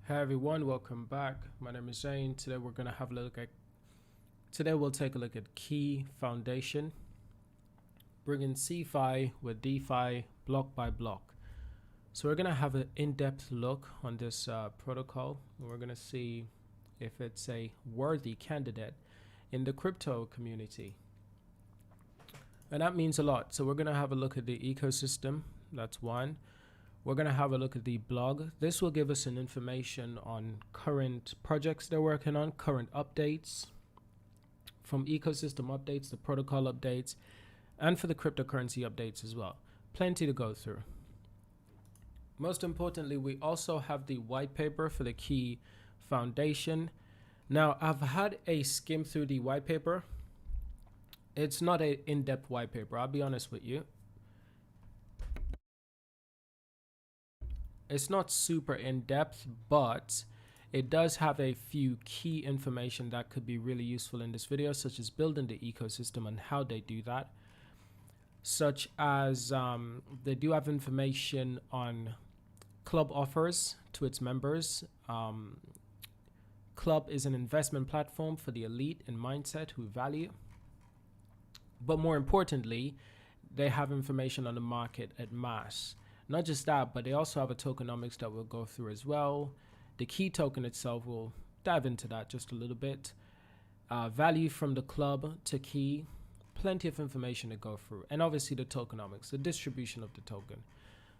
Hey everyone, welcome back. My name is Zane. Today we're gonna have a look at. Today we'll take a look at Key Foundation, bringing CeFi with DeFi block by block. So we're gonna have an in-depth look on this protocol. We're gonna see if it's a worthy candidate in the crypto community, and that means a lot. So we're gonna have a look at the ecosystem. That's one. We're going to have a look at the blog. This will give us an information on current projects they're working on, current updates, from ecosystem updates to protocol updates, and for the cryptocurrency updates as well. Plenty to go through. Most importantly, we also have the white paper for the Key Foundation. Now, I've had a skim through the white paper. It's not an in-depth white paper, I'll be honest with you. It's not super in-depth, but it does have a few key information that could be really useful in this video, such as building the ecosystem and how they do that. Such as they do have information on club offers to its members. Club is an investment platform for the elite in mindset who value. But more importantly, they have information on the market at mass. Not just that, but they also have a tokenomics that we'll go through as well. The Key token itself, we'll dive into that just a little bit. Value from the club to Key, plenty of information to go through. And obviously the tokenomics, the distribution of the token.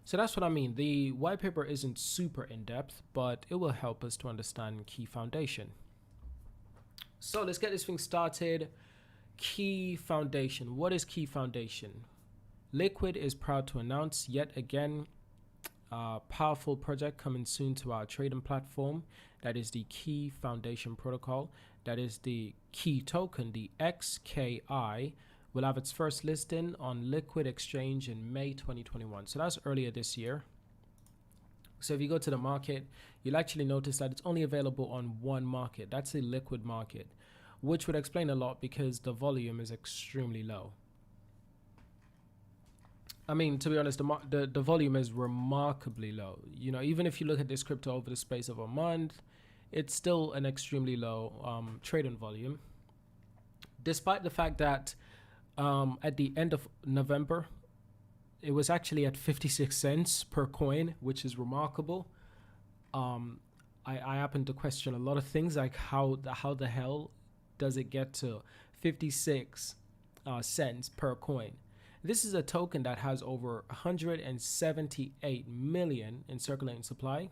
So that's what I mean. The white paper isn't super in-depth, but it will help us to understand Key Foundation. So let's get this thing started. Key Foundation. What is Key Foundation? Liquid is proud to announce yet again a powerful project coming soon to our trading platform. That is the Key Foundation protocol. That is the Key token, the XKI, will have its first listing on Liquid Exchange in May 2021. So that's earlier this year. So if you go to the market, you'll actually notice that it's only available on one market. That's the Liquid market, which would explain a lot because the volume is extremely low. I mean, to be honest, the volume is remarkably low. You know, even if you look at this crypto over the space of a month, it's still an extremely low trading volume. Despite the fact that at the end of November, it was actually at 56 cents per coin, which is remarkable. I happen to question a lot of things, like how the hell does it get to 56 cents per coin? This is a token that has over 178 million in circulating supply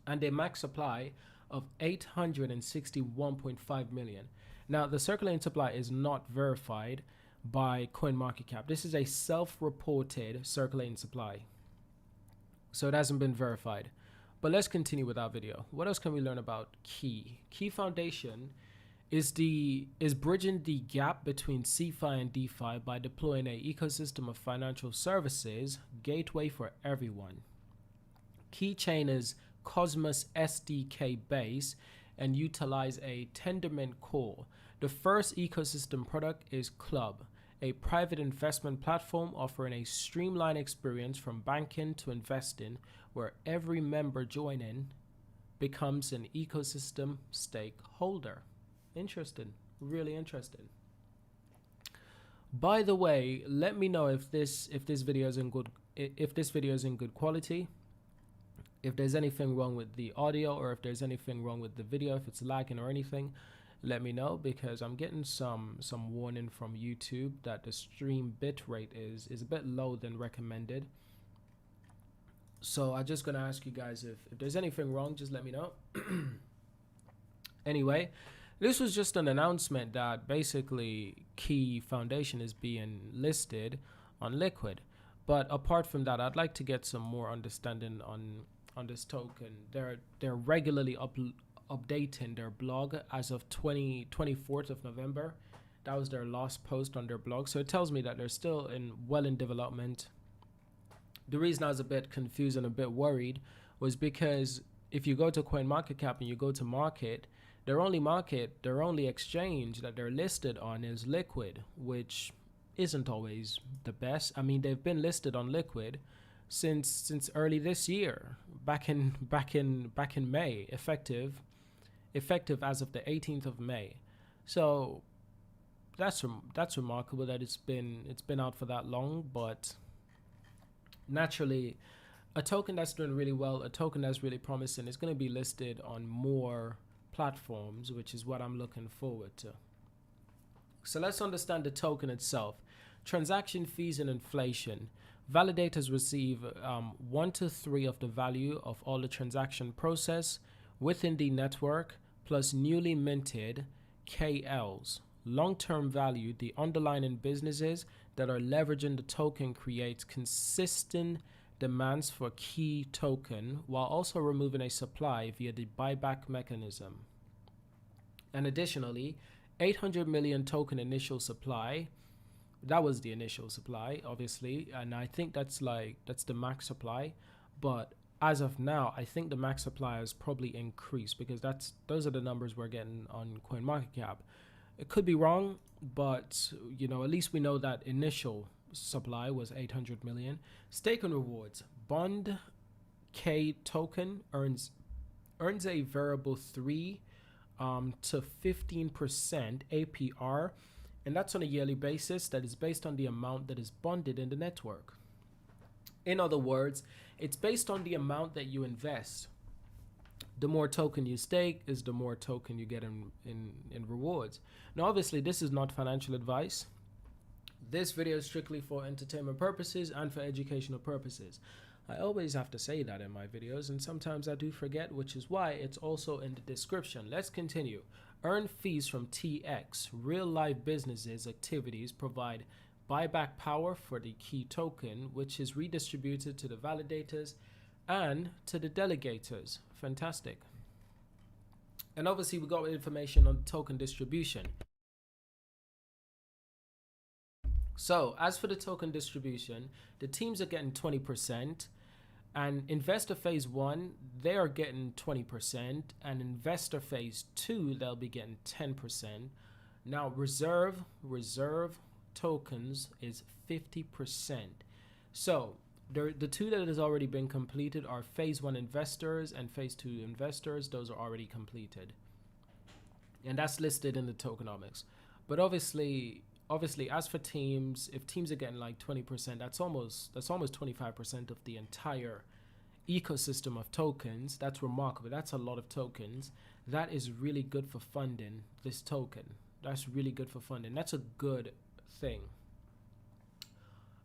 and a max supply of 861.5 million. Now, the circulating supply is not verified by CoinMarketCap. This is a self-reported circulating supply, so it hasn't been verified. But let's continue with our video. What else can we learn about Key? Key Foundation is bridging the gap between CeFi and DeFi by deploying an ecosystem of financial services gateway for everyone. Keychain is Cosmos SDK base and utilize a Tendermint core. The first ecosystem product is Club, a private investment platform offering a streamlined experience from banking to investing, where every member joining becomes an ecosystem stakeholder. Interesting, really interesting. By the way, let me know if this video is in good quality, if there's anything wrong with the audio, or if there's anything wrong with the video, if it's lagging or anything. Let me know, because I'm getting some warning from YouTube that the stream bitrate is a bit low than recommended. So I'm just gonna ask you guys if there's anything wrong, just let me know. Anyway, this was just an announcement that basically Key Foundation is being listed on Liquid. But apart from that, I'd like to get some more understanding on this token. They're regularly updating their blog as of 24th of November. That was their last post on their blog. So it tells me that they're still well in development. The reason I was a bit confused and a bit worried was because if you go to CoinMarketCap and you go to market, their only exchange that they're listed on is Liquid, which isn't always the best. I mean, they've been listed on Liquid since early this year, back in May, effective as of the 18th of May. So that's remarkable that it's been out for that long. But naturally, a token that's doing really well, a token that's really promising, is going to be listed on more platforms, which is what I'm looking forward to. So let's understand the token itself. Transaction fees and inflation. Validators receive 1 to 3 of the value of all the transaction process within the network, plus newly minted KLs. Long-term value, the underlying businesses that are leveraging the token creates consistent demands for key token while also removing a supply via the buyback mechanism. And additionally, 800 million token initial supply. That was the initial supply, obviously, and I think that's the max supply. But as of now, I think the max supply has probably increased, because those are the numbers we're getting on CoinMarketCap. It could be wrong, but at least we know that initial supply was 800 million. Stake and rewards. Bond K token earns a variable 3 to 15% APR, and that's on a yearly basis that is based on the amount that is bonded in the network. In other words, it's based on the amount that you invest. The more token you stake is the more token you get in rewards. Now, obviously, this is not financial advice. This video is strictly for entertainment purposes and for educational purposes. I always have to say that in my videos, and sometimes I do forget, which is why it's also in the description. Let's continue. Earn fees from TX. Real-life businesses activities provide buyback power for the key token, which is redistributed to the validators and to the delegators. Fantastic. And obviously, we got information on token distribution. So, as for the token distribution, the teams are getting 20%, and investor phase 1, they are getting 20%, and investor phase 2, they'll be getting 10%. Now, reserve tokens is 50%. So, the two that has already been completed are phase 1 investors and phase 2 investors. Those are already completed, and that's listed in the tokenomics. But obviously, as for teams, if teams are getting like 20%, that's almost 25% of the entire ecosystem of tokens. That's remarkable. That's a lot of tokens. That is really good for funding this token. That's really good for funding. That's a good thing.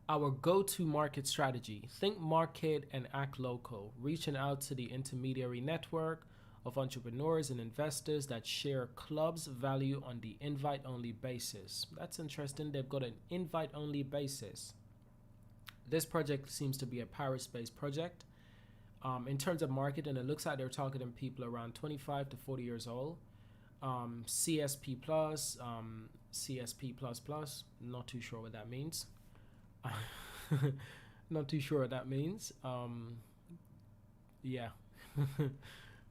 Our go-to market strategy. Think market and act local, reaching out to the intermediary network of entrepreneurs and investors that share club's value on the invite-only basis. That's interesting. They've got an invite-only basis. This project seems to be a Paris-based project. In terms of marketing, it looks like they're targeting people around 25 to 40 years old. CSP plus, CSP plus plus. Not too sure what that means. Not too sure what that means. Yeah.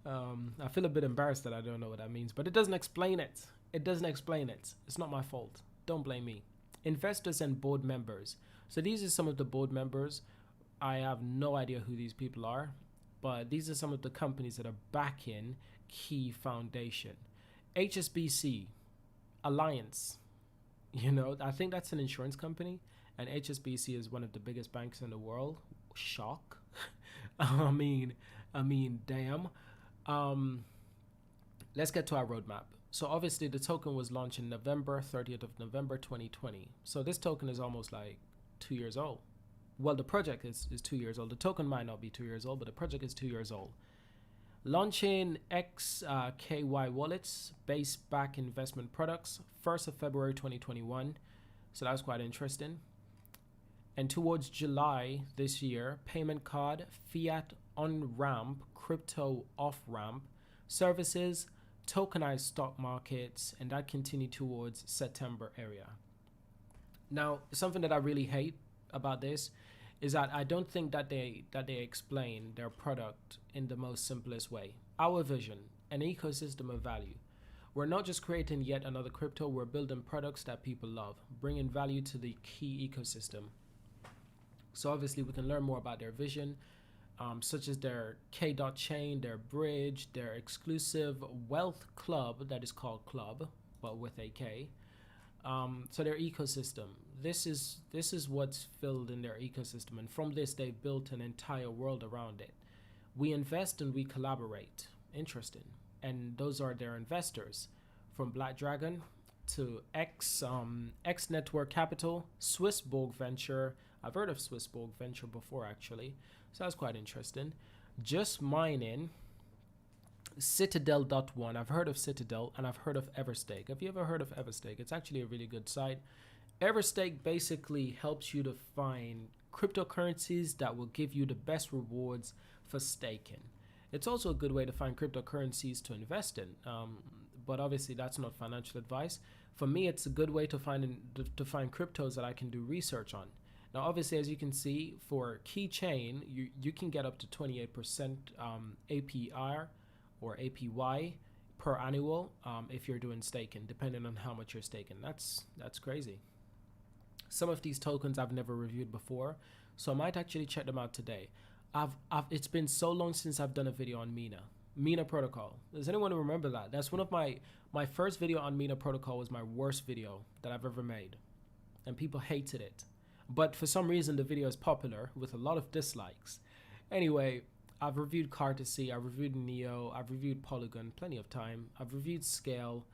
I feel a bit embarrassed that I don't know what that means, but it doesn't explain it. It doesn't explain it. It's not my fault. Don't blame me. Investors and board members. So these are some of the board members. I have no idea who these people are, but these are some of the companies that are backing Key Foundation. HSBC, Alliance. I think that's an insurance company, and HSBC is one of the biggest banks in the world. Shock. I mean, damn. Let's get to our roadmap. So obviously the token was launched in November 30th of November 2020. So this token is almost like 2 years old. Well, the project is 2 years old. The token might not be 2 years old, but the project is 2 years old. Launching XKY wallets, base back investment products, 1st of February 2021. So that was quite interesting. And towards July this year, payment card, fiat on-ramp, crypto off-ramp, services, tokenized stock markets, and that continued towards September area. Now, something that I really hate about this is that I don't think that they explain their product in the most simplest way. Our vision, an ecosystem of value. We're not just creating yet another crypto, we're building products that people love, bringing value to the key ecosystem. So obviously we can learn more about their vision such as their K-Dot chain, their bridge, their exclusive wealth club that is called Club, but with a K. So their ecosystem. This is what's filled in their ecosystem, and from this they've built an entire world around it. We invest and we collaborate. Interesting. And those are their investors, from Black Dragon to X Network Capital, Swissborg Venture. I've heard of Swissborg Venture before, actually, so that's quite interesting. Just Mining, Citadel.one. I've heard of Citadel, and I've heard of Everstake. Have you ever heard of Everstake? It's actually a really good site. Everstake basically helps you to find cryptocurrencies that will give you the best rewards for staking. It's also a good way to find cryptocurrencies to invest in, but obviously that's not financial advice. For me, it's a good way to find cryptos that I can do research on. Now, obviously, as you can see, for Keychain, you can get up to 28% APR or APY per annual if you're doing staking, depending on how much you're staking. That's crazy. Some of these tokens I've never reviewed before, so I might actually check them out today. It's been so long since I've done a video on Mina Protocol. Does anyone remember that? That's one of my first video on Mina Protocol was my worst video that I've ever made, and people hated it. But for some reason, the video is popular with a lot of dislikes. Anyway, I've reviewed Cartesy, I've reviewed Neo, I've reviewed Polygon, plenty of time. I've reviewed Scale.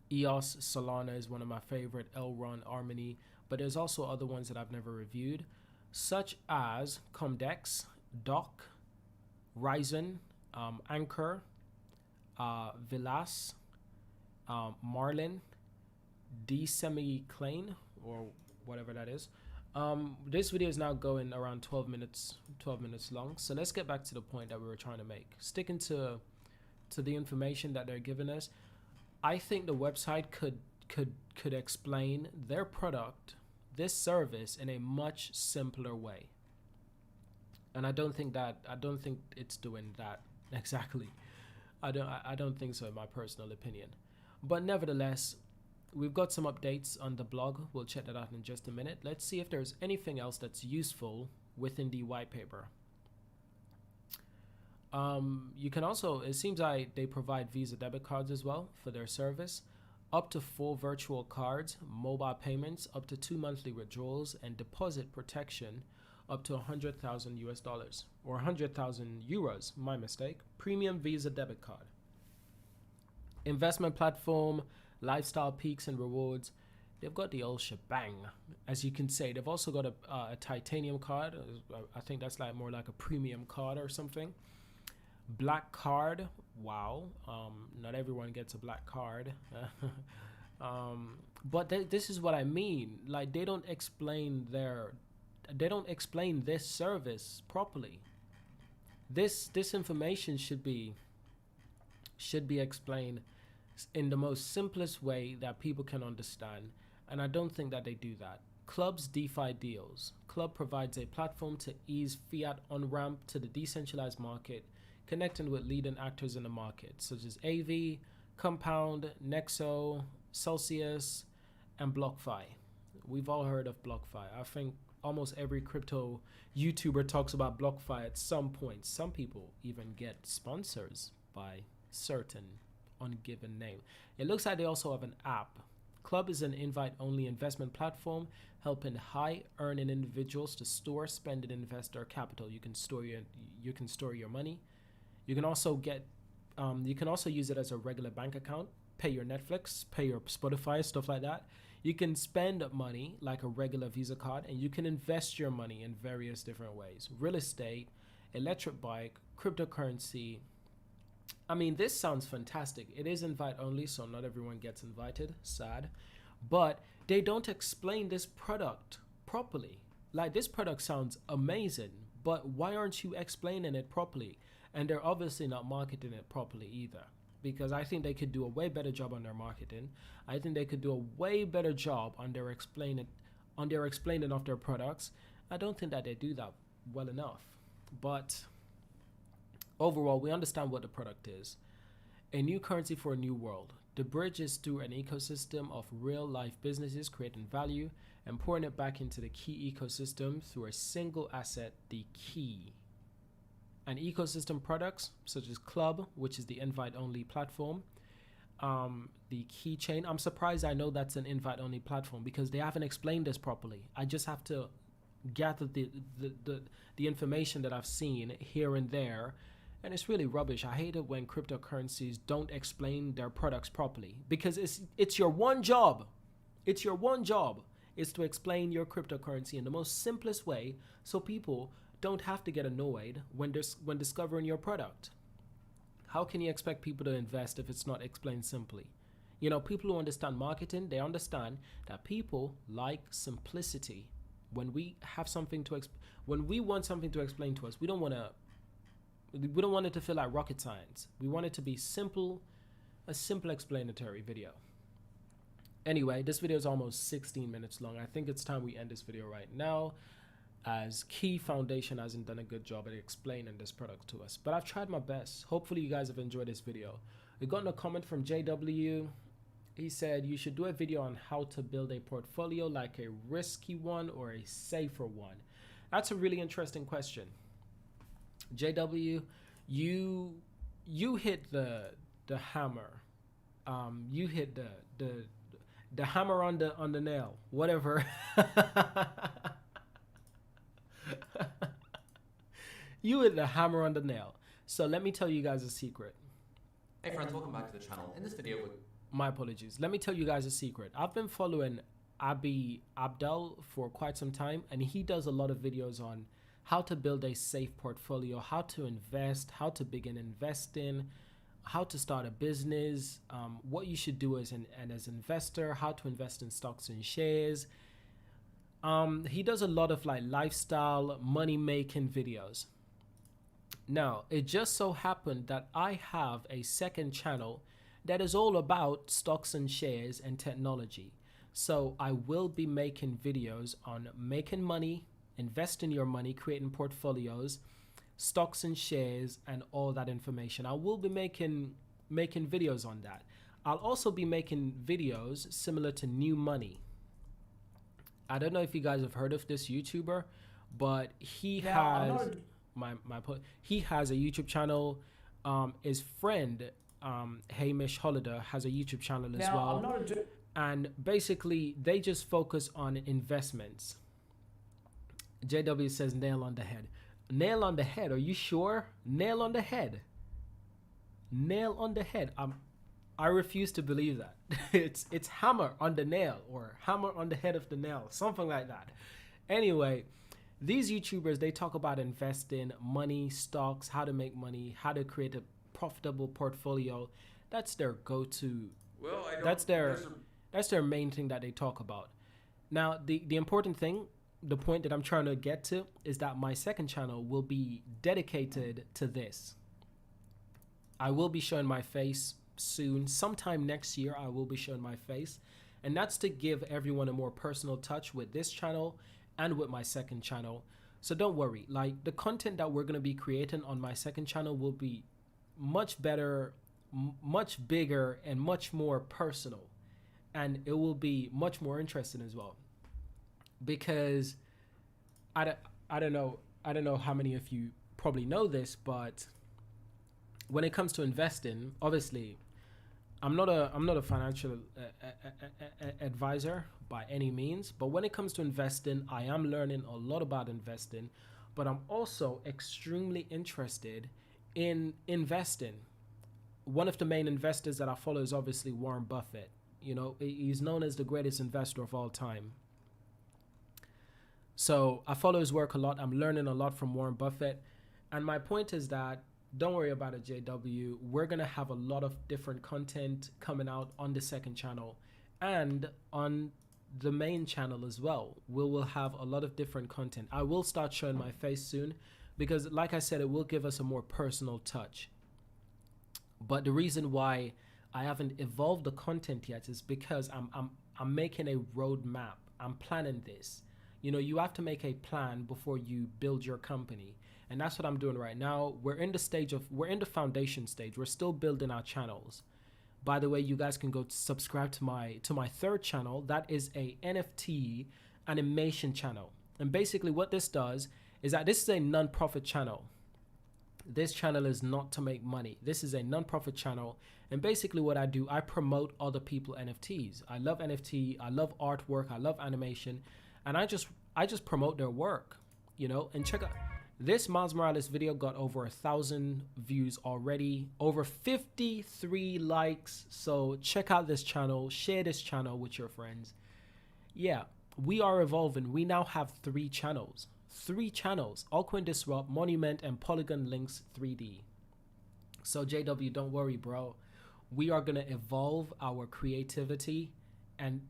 EOS, Solana is one of my favorite, Elrond, Harmony, but there's also other ones that I've never reviewed, such as Comdex, Doc, Ryzen, Anchor, Vilas, Marlin, D-Semi-Clane, or whatever that is. This video is now going around 12 minutes long, so let's get back to the point that we were trying to make. Sticking to the information that they're giving us, I think the website could explain their product, this service, in a much simpler way. And I don't think it's doing that exactly. I don't think so, in my personal opinion. But nevertheless, we've got some updates on the blog. We'll check that out in just a minute. Let's see if there's anything else that's useful within the white paper. You can also, it seems like they provide Visa debit cards as well for their service, up to 4 virtual cards, mobile payments, up to 2 monthly withdrawals, and deposit protection up to $100,000 or 100,000 euros. My mistake. Premium Visa debit card. Investment platform, lifestyle peaks and rewards. They've got the old shebang, as you can say. They've also got a titanium card. I think that's like more like a premium card or something. Black card. Wow. Not everyone gets a black card. But this is what I mean. Like, they don't explain this service properly. This information should be explained in the most simplest way that people can understand, and I don't think that they do that. Club's DeFi deals. Club provides a platform to ease fiat on-ramp to the decentralized market, connecting with leading actors in the market, such as AV, Compound, Nexo, Celsius, and BlockFi. We've all heard of BlockFi. I think almost every crypto YouTuber talks about BlockFi at some point. Some people even get sponsors by certain ungiven name. It looks like they also have an app. Club is an invite-only investment platform helping high-earning individuals to store, spend, and invest their capital. You can store your money. You can also use it as a regular bank account, pay your Netflix, pay your Spotify, stuff like that. You can spend money like a regular Visa card, and you can invest your money in various different ways. Real estate, electric bike, cryptocurrency. I mean, this sounds fantastic. It is invite only, so not everyone gets invited. Sad. But they don't explain this product properly. Like, this product sounds amazing, but why aren't you explaining it properly? And they're obviously not marketing it properly either, because I think they could do a way better job on their marketing. I think they could do a way better job on their explaining of their products. I don't think that they do that well enough. But overall, we understand what the product is. A new currency for a new world. The bridge is through an ecosystem of real life businesses creating value and pouring it back into the key ecosystem through a single asset, the key. And ecosystem products such as Club, which is the invite only platform, the keychain. I'm surprised I know that's an invite only platform because they haven't explained this properly. I just have to gather the information that I've seen here and there, and it's really rubbish. I hate it when cryptocurrencies don't explain their products properly because it's your one job. It's your one job is to explain your cryptocurrency in the most simplest way so people don't have to get annoyed when discovering your product. How can you expect people to invest if it's not explained simply? You know, people who understand marketing, they understand that people like simplicity. When we have something to when we want something to explain to us, we don't want it to feel like rocket science. We want it to be simple, a simple explanatory video. Anyway, this video is almost 16 minutes long. I think it's time we end this video right now, as Key Foundation hasn't done a good job at explaining this product to us. But I've tried my best. Hopefully you guys have enjoyed this video. We got a comment from JW. He said you should do a video on how to build a portfolio, like a risky one or a safer one. That's a really interesting question. JW, you hit the hammer. You hit the hammer on the nail. Whatever. You hit the hammer on the nail. So let me tell you guys a secret. Hey friends, welcome back to the channel. In this video, my apologies. Let me tell you guys a secret. I've been following Abi Abdel for quite some time, and he does a lot of videos on how to build a safe portfolio, how to invest, how to begin investing, how to start a business, what you should do as an investor, how to invest in stocks and shares. He does a lot of like lifestyle money making videos. Now, it just so happened that I have a second channel that is all about stocks and shares and technology. So I will be making videos on making money, investing your money, creating portfolios, stocks and shares, and all that information. I will be making videos on that. I'll also be making videos similar to New Money. I don't know if you guys have heard of this YouTuber, but he has he has a YouTube channel. His friend Hamish Holiday has a YouTube channel as well. And basically they just focus on investments. JW says nail on the head. Nail on the head, are you sure? Nail on the head. Nail on the head. I refuse to believe that. It's hammer on the nail, or hammer on the head of the nail, something like that. Anyway, these YouTubers, they talk about investing, money, stocks, how to make money, how to create a profitable portfolio. That's their go-to. Well, that's their main thing that they talk about. Now, the important thing, the point that I'm trying to get to, is that my second channel will be dedicated to this. I will be showing my face soon. Sometime next year, I will be showing my face. And that's to give everyone a more personal touch with this channel and with my second channel. So don't worry, like the content that we're going to be creating on my second channel will be much better, much bigger, and much more personal. And it will be much more interesting as well. Because I don't know how many of you probably know this, but when it comes to investing, obviously I'm not a financial advisor by any means, but when it comes to investing, I am learning a lot about investing, but I'm also extremely interested in investing. One of the main investors that I follow is obviously Warren Buffett. You know, he's known as the greatest investor of all time. So I follow his work a lot. I'm learning a lot from Warren Buffett. And my point is that don't worry about it, JW. We're going to have a lot of different content coming out on the second channel and on the main channel as well. We will have a lot of different content. I will start showing my face soon because, like I said, it will give us a more personal touch. But the reason why I haven't evolved the content yet is because I'm making a roadmap. I'm planning this. You know, you have to make a plan before you build your company. And that's what I'm doing right now. We're in the foundation stage. We're still building our channels. By the way, you guys can go subscribe to my third channel. That is a NFT animation channel. And basically what this does is that this is a non-profit channel. This channel is not to make money. This is a non-profit channel. And basically what I do, I promote other people NFTs. I love NFT, I love artwork, I love animation, and I just promote their work, you know. And check out this Miles Morales video, got over 1,000 views already, over 53 likes. So check out this channel, share this channel with your friends. Yeah, we are evolving. We now have 3 channels. 3 channels: Altcoin Disrupt, Monument, and Polygon Links 3D. So JW, don't worry, bro. We are gonna evolve our creativity, and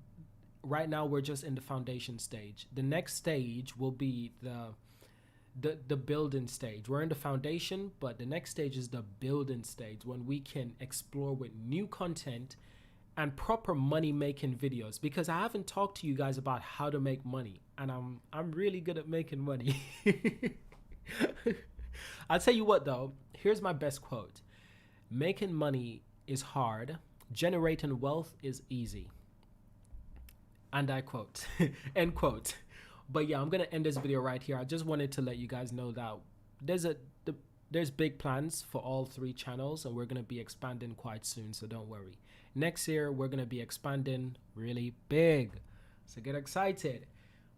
right now we're just in the foundation stage. The next stage will be the building stage. We're in the foundation, but the next stage is the building stage, when we can explore with new content and proper money making videos, because I haven't talked to you guys about how to make money, and I'm really good at making money. I'll tell you what though, here's my best quote: making money is hard, generating wealth is easy. And I quote. End quote. But yeah, I'm gonna end this video right here. I just wanted to let you guys know that there's big plans for all 3 channels, and we're gonna be expanding quite soon, so don't worry. Next year we're gonna be expanding really big, so get excited.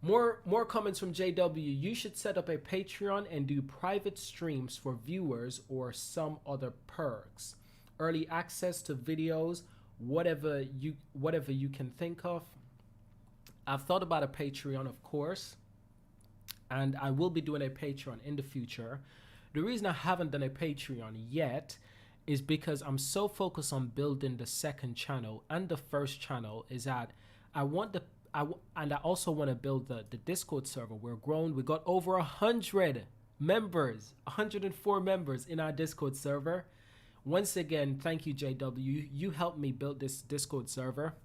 More comments from JW. You should set up a Patreon and do private streams for viewers or some other perks, early access to videos, whatever you can think of. I've thought about a Patreon, of course, and I will be doing a Patreon in the future. The reason I haven't done a Patreon yet is because I'm so focused on building the second channel and the first channel, is that I also want to build the Discord server. We're grown. We got over 100 members, 104 members in our Discord server. Once again, thank you, JW. You helped me build this Discord server.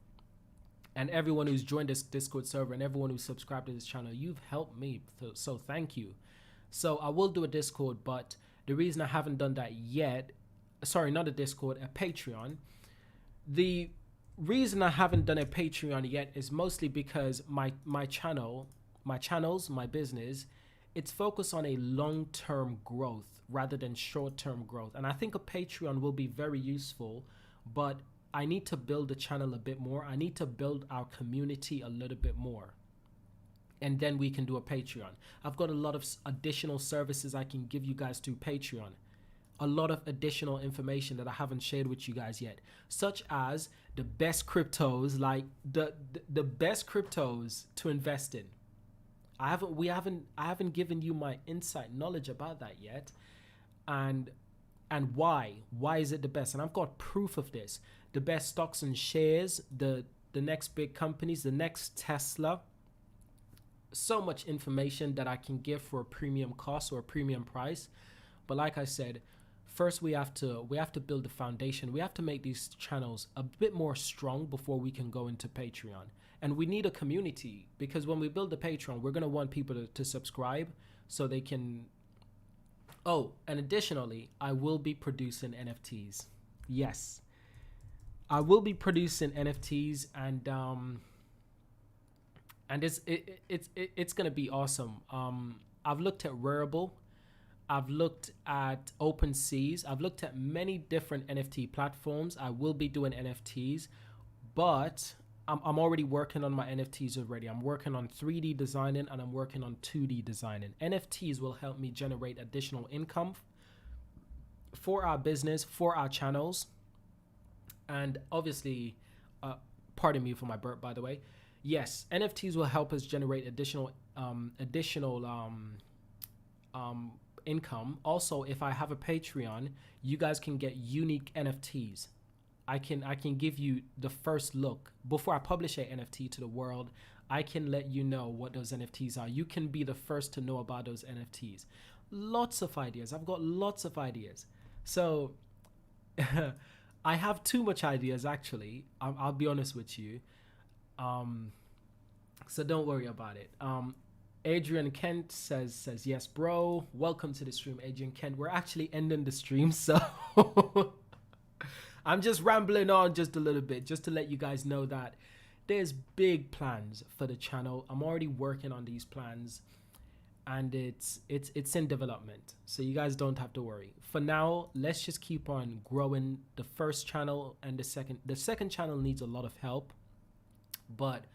And everyone who's joined this Discord server and everyone who's subscribed to this channel, you've helped me. So thank you. So I will do a Discord, but the reason I haven't done that yet, sorry, not a Discord, a Patreon. The reason I haven't done a Patreon yet is mostly because my business, it's focused on a long-term growth rather than short-term growth. And I think a Patreon will be very useful, but I need to build the channel a bit more. I need to build our community a little bit more, and then we can do a Patreon. I've got a lot of additional services I can give you guys to Patreon. A lot of additional information that I haven't shared with you guys yet, such as the best cryptos, like the best cryptos to invest in. I haven't given you my insight knowledge about that yet, and why is it the best? And I've got proof of this. The best stocks and shares, the next big companies, the next Tesla. So much information that I can give for a premium cost or a premium price. But like I said, first we have to build the foundation. We have to make these channels a bit more strong before we can go into Patreon. And we need a community, because when we build the Patreon, we're gonna want people to subscribe so they can. Oh, and additionally, I will be producing NFTs. Yes, I will be producing NFTs, and it's gonna be awesome. I've looked at Rarible, I've looked at OpenSeas, I've looked at many different NFT platforms. I will be doing NFTs, but I'm already working on my NFTs already. I'm working on 3D designing, and I'm working on 2D designing. NFTs will help me generate additional income for our business, for our channels. And obviously, pardon me for my burp, by the way. Yes, NFTs will help us generate additional income. Also, if I have a Patreon, you guys can get unique NFTs. I can give you the first look before I publish a NFT to the world. I can let you know what those NFTs are. You can be the first to know about those NFTs. Lots of ideas. I've got lots of ideas. So I have too much ideas, actually. I'll be honest with you. So don't worry about it. Adrian Kent says yes, bro. Welcome to the stream, Adrian Kent. We're actually ending the stream, so I'm just rambling on just a little bit, just to let you guys know that there's big plans for the channel. I'm already working on these plans, and it's in development, so you guys don't have to worry. For now, let's just keep on growing the first channel, and the second channel needs a lot of help, but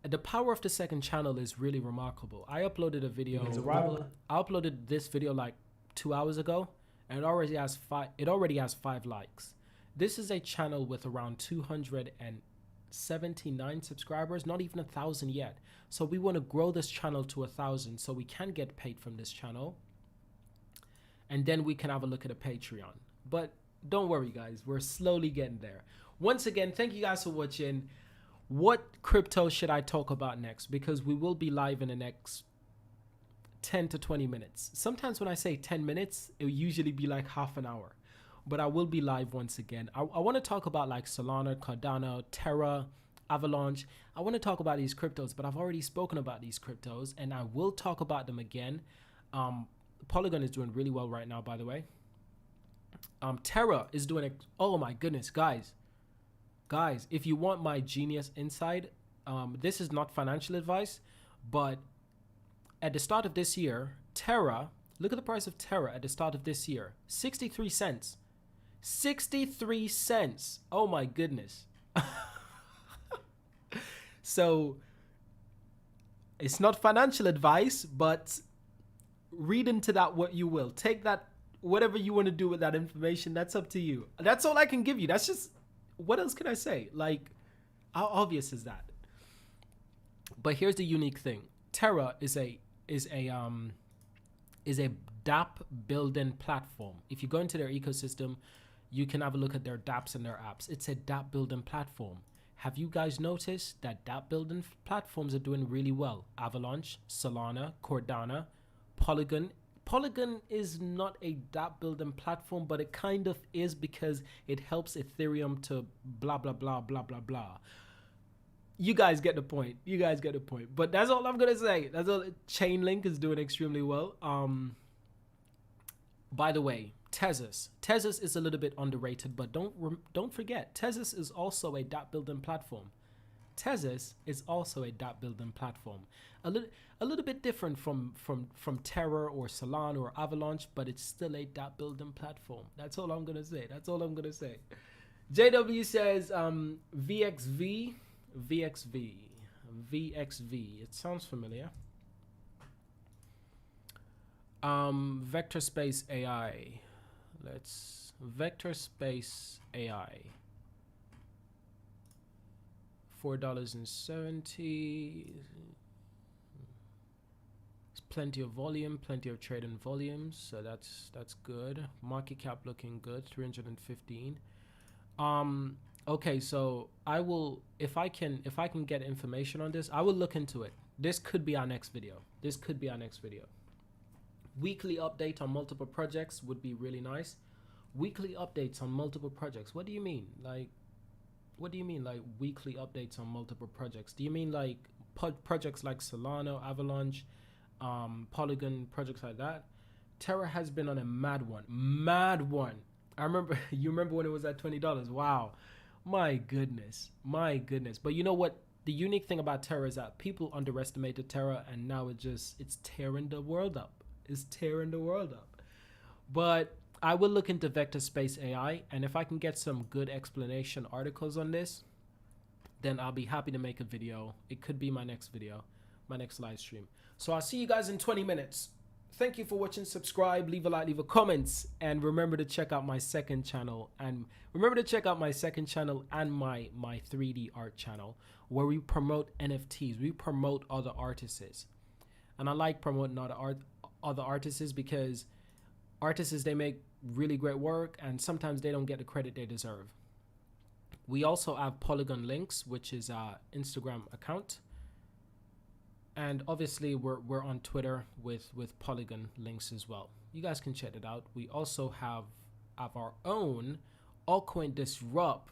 the power of the second channel is really remarkable. I uploaded a video. I uploaded this video like 2 hours ago, and it already has 5 likes. This is a channel with around 279 subscribers, not even 1,000 yet. So we want to grow this channel to 1,000 so we can get paid from this channel, and then we can have a look at a Patreon. But don't worry, guys, we're slowly getting there. Once again, thank you guys for watching. What crypto should I talk about next? Because we will be live in the next 10 to 20 minutes. Sometimes when I say 10 minutes, it will usually be like half an hour. But I will be live once again. I want to talk about like Solana, Cardano, Terra, Avalanche. I want to talk about these cryptos, but I've already spoken about these cryptos, and I will talk about them again. Polygon is doing really well right now, by the way. Terra is doing oh my goodness, guys, if you want my genius insight, this is not financial advice, but at the start of this year, Terra, look at the price of Terra at the start of this year, 63 cents. 63 cents. Oh my goodness. So it's not financial advice, but read into that what you will. Take that, whatever you want to do with that information, that's up to you. That's all I can give you. That's just, what else can I say? Like, how obvious is that? But here's the unique thing. Terra is a dApp building platform. If you go into their ecosystem, you can have a look at their dApps and their apps. It's a dApp building platform. Have you guys noticed that dApp building platforms are doing really well? Avalanche, Solana, Cardano, Polygon. Polygon is not a dApp building platform, but it kind of is, because it helps Ethereum to blah, blah, blah, blah, blah, blah. You guys get the point. You guys get the point. But that's all I'm going to say. That's all. Chainlink is doing extremely well. By the way, Tezos. Tezos is a little bit underrated, but don't forget, Tezos is also a dApp building platform. Tezos is also a dApp building platform. A little bit different from Terra or Solana or Avalanche, but it's still a dApp building platform. That's all I'm gonna say. That's all I'm gonna say. JW says VXV. It sounds familiar. Vector Space AI. Vector Space AI. $4.70. It's plenty of volume, plenty of trading volumes, so that's good. Market cap looking good, 315. Okay, so I will, if I can get information on this, I will look into it. This could be our next video. Weekly update on multiple projects would be really nice. Weekly updates on multiple projects. What do you mean? Like, what do you mean, like weekly updates on multiple projects? Do you mean like projects like Solana, Avalanche, Polygon, projects like that? Terra has been on a mad one. I remember, you remember when it was at $20? Wow, my goodness. But you know what? The unique thing about Terra is that people underestimated Terra, and now it's tearing the world up. But I will look into Vector Space AI, and if I can get some good explanation articles on this, then I'll be happy to make a video. It could be my next video, my next live stream. So I'll see you guys in 20 minutes. Thank you for watching. Subscribe, leave a like, leave a comment, and remember to check out my second channel. And remember to check out my second channel and my 3D art channel, where we promote NFTs. We promote other artists. And I like promoting other artists because artists, they make really great work, and sometimes they don't get the credit they deserve. We also have Polygon Links, which is our Instagram account, and obviously we're on Twitter with Polygon Links as well. You guys can check it out. We also have our own Altcoin Disrupt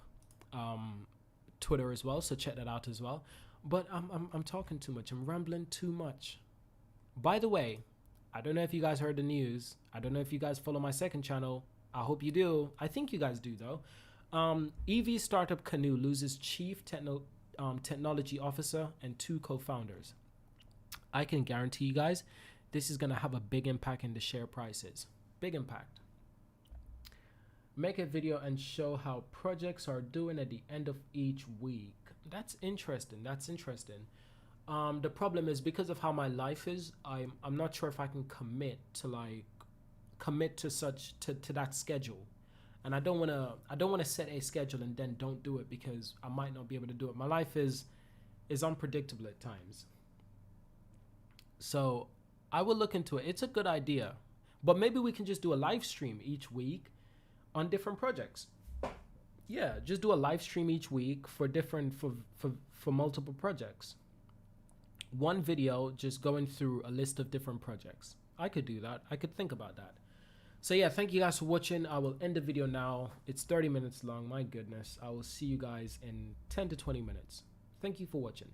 Twitter as well, so check that out as well. But I'm talking too much. I'm rambling too much. By the way, I don't know if you guys heard the news. I don't know if you guys follow my second channel. I hope you do. I think you guys do, though. EV startup Canoe loses chief technology officer and 2 co-founders. I can guarantee you guys, this is going to have a big impact in the share prices. Big impact. Make a video and show how projects are doing at the end of each week. That's interesting. The problem is, because of how my life is, I'm not sure if I can commit to that schedule. And I don't want to set a schedule and then don't do it because I might not be able to do it. My life is unpredictable at times. So I will look into it. It's a good idea. But maybe we can just do a live stream each week on different projects. Yeah, just do a live stream each week for multiple projects. One video just going through a list of different projects. I could do that. I could think about that. So yeah, thank you guys for watching. I will end the video now. It's 30 minutes long. My goodness. I will see you guys in 10 to 20 minutes. Thank you for watching.